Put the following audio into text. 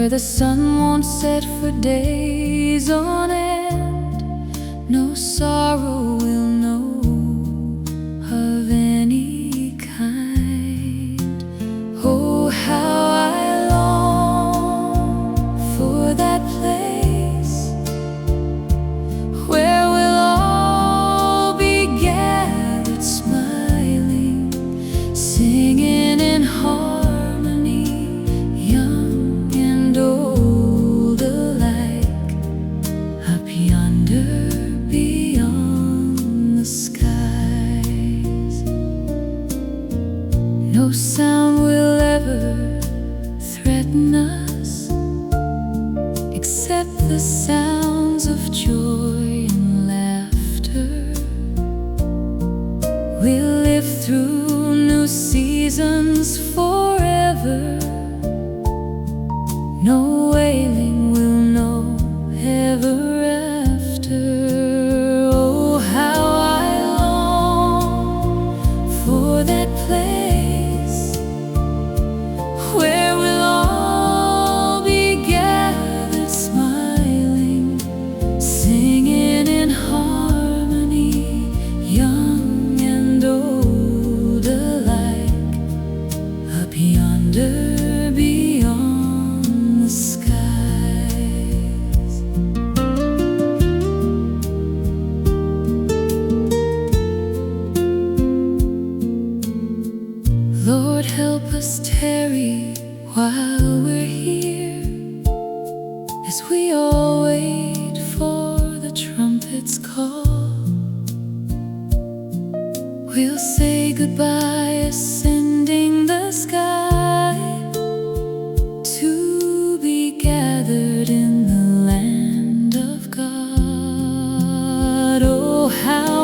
where the sun won't set for days on end. No sorrow will know of any kind. Oh, how I long for that place where we'll all be gathered, smiling, singing in harmony, young and old alike, up yonder beyond the skies. No sound will ever threaten us except the sounds of joy and laughter. We'll live through new seasons forever. No wailing will know ever after. Oh, how I long for that place where we'll all be gathered, smiling, singing in harmony, young and old alike, up yonder beyond the skies. Lord, help us tarry while we're here, as we all wait for the trumpet's call. We'll say goodbye, ascending the sky, to be gathered in the land of God. Oh, how